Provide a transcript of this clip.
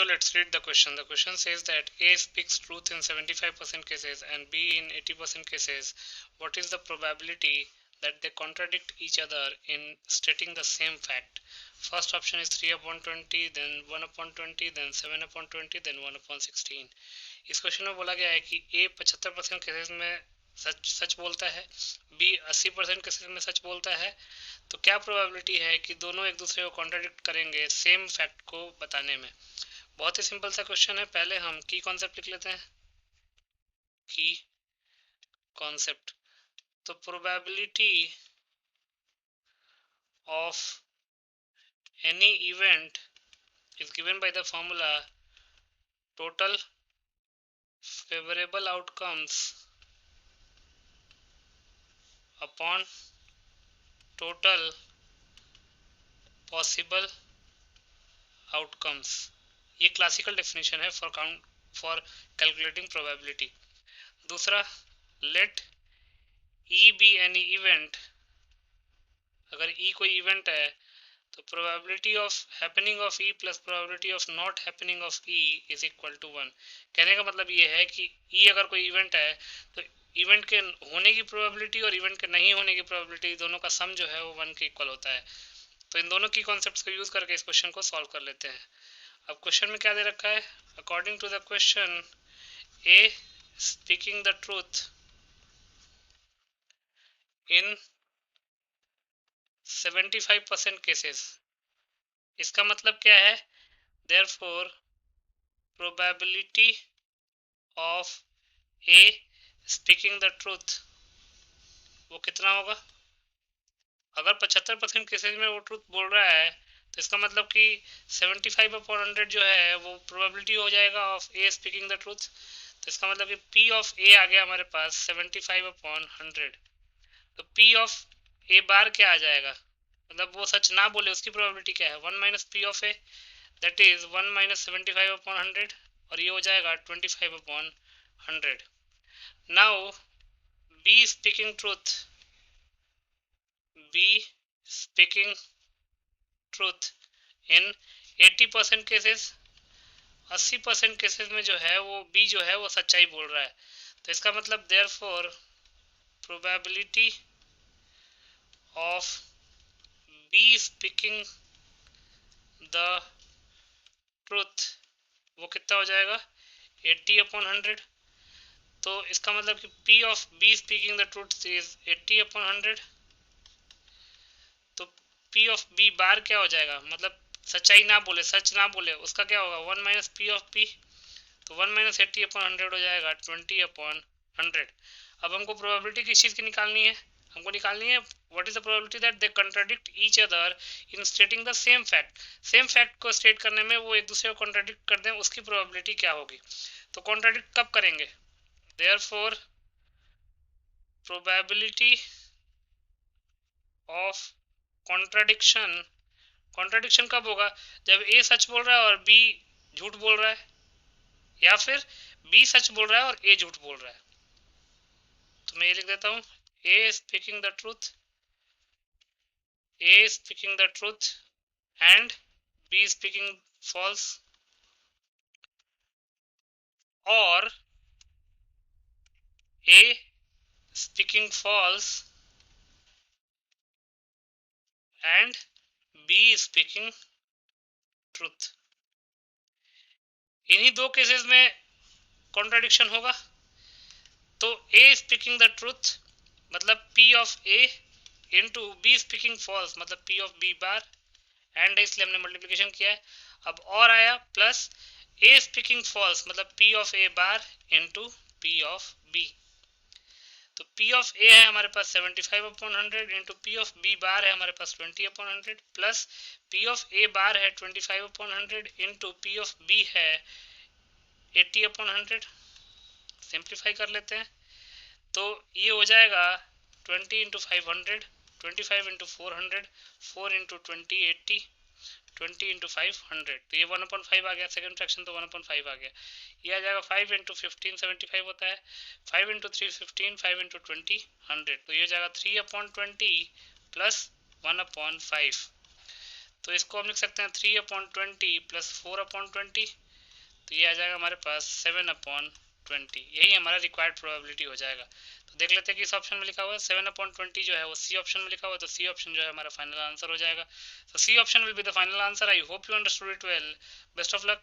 So let's read the question. The question says that A speaks truth in 75% cases and B in 80% cases. What is the probability that they contradict each other in stating the same fact? First option is 3 upon 20, then 1 upon 20, then 7 upon 20, then 1 upon 16. इस question में बोला गया है कि A 75% cases में सच बोलता है, B 80% cases में सच बोलता है, तो क्या प्रोबेबिलिटी है कि दोनों एक दूसरे को कॉन्ट्राडिक्ट करेंगे सेम फैक्ट को बताने में? बहुत ही सिंपल सा क्वेश्चन है। पहले हम की कॉन्सेप्ट लिख लेते हैं। की कॉन्सेप्ट, तो probability of any event is given by the formula total favourable outcomes upon total possible outcomes. ये क्लासिकल डेफिनेशन है फॉर कैलकुलेटिंग प्रोबेबिलिटी। दूसरा, let E be any event, अगर ई कोई इवेंट है तो probability of happening of E plus probability of not happening of E is equal to 1। कहने का मतलब ये है कि ई अगर कोई इवेंट है तो इवेंट के होने की प्रोबेबिलिटी और इवेंट के नहीं होने की प्रोबेबिलिटी दोनों का सम जो है वो 1 के इक्वल होता है। तो इन दोनों की कॉन्सेप्ट्स को यूज करके इस क्वेश्चन को सॉल्व कर लेते हैं। अब क्वेश्चन में क्या दे रखा है? According to the question, A speaking the truth in 75% cases. इसका मतलब क्या है? Therefore, probability of A speaking the truth वो कितना होगा? अगर 75% केसेस में वो ट्रूथ बोल रहा है तो इसका मतलब कि 75/100 जो है वो प्रोबेबिलिटी हो जाएगा of A speaking the truth. तो इसका मतलब कि P ऑफ ए आ गया हमारे पास 75/100। तो P ऑफ ए बार क्या आ जाएगा? मतलब वो सच ना बोले उसकी प्रोबेबिलिटी क्या है? 1 minus P of A, that is 1 minus 75/100, और ये हो जाएगा 25/100। Now B speaking truth, B speaking truth in 80% cases. 80% cases में जो है वो बी जो है वो सच्चाई बोल रहा है। तो इसका मतलब therefore probability of be speaking the truth वो कितना हो जाएगा? 80/100। तो इसका मतलब कि P of B speaking the truth is 80/100। तो P ऑफ B बार क्या हो जाएगा? मतलब सच्चाई ना बोले, सच ना बोले, उसका क्या होगा? 1 माइनस P ऑफ P। तो 1 माइनस 80/100 हो जाएगा 20/100। अब हमको प्रोबेबिलिटी किस चीज़ की निकालनी है? हमको निकालनी है what is the probability that they contradict each other in stating the same fact. Same fact को स्टेट करने में वो एक दूसरे को कॉन्ट्राडिक्ट कर दें, उसकी प्रोबेबिलिटी क्या होगी? तो कॉन्ट्राडिक्ट कब करेंगे? Therefore probability of contradiction, contradiction कब होगा? जब ए सच बोल रहा है और बी झूठ बोल रहा है, या फिर बी सच बोल रहा है और ए झूठ बोल रहा है। तो मैं ये लिख देता हूँ, A speaking the truth, A speaking the truth and B speaking false, और A speaking false and B speaking truth. इन्हीं दो केसेस में कॉन्ट्राडिक्शन होगा। तो ए स्पीकिंग द ट्रूथ मतलब P of A into B speaking false मतलब P of B bar, and इसलिए हमने मल्टीप्लिकेशन किया है। अब और आया प्लस ए स्पीकिंग फॉल्स मतलब P of A bar into P of B. तो P ऑफ ए है हमारे पास 75/100 into P of B bar है हमारे पास 20/100 plus P of A bar है 25/100 इंटू P ऑफ बी है 80/100। सिंप्लीफाई कर लेते हैं तो ये हो जाएगा 20 इंटू 500, 25 इंटू 400, 4 इंटू 20 80, 20 इंटू 500। तो ये 1/5 आ गया, सेकंड फ्रैक्शन तो 1/5 आ गया। ये आ जाएगा 5 इंटू 15 75 होता है, 5 इंटू 3 15, 5 इंटू 20 100। तो ये हो जाएगा 3/20 प्लस 1/5। तो इसको हम लिख सकते हैं 3/20 प्लस 4/20 तो ये आ जाएगा हमारे पास 7/20, यही हमारा रिक्वायर्ड प्रोबेबिलिटी हो जाएगा। तो देख लेते हैं कि इस ऑप्शन में लिखा हुआ है 7/20 जो है वो सी ऑप्शन में लिखा हुआ है, तो सी ऑप्शन जो है हमारा फाइनल आंसर हो जाएगा। तो C option will be the final answer. I hope you understood it well. Best of luck.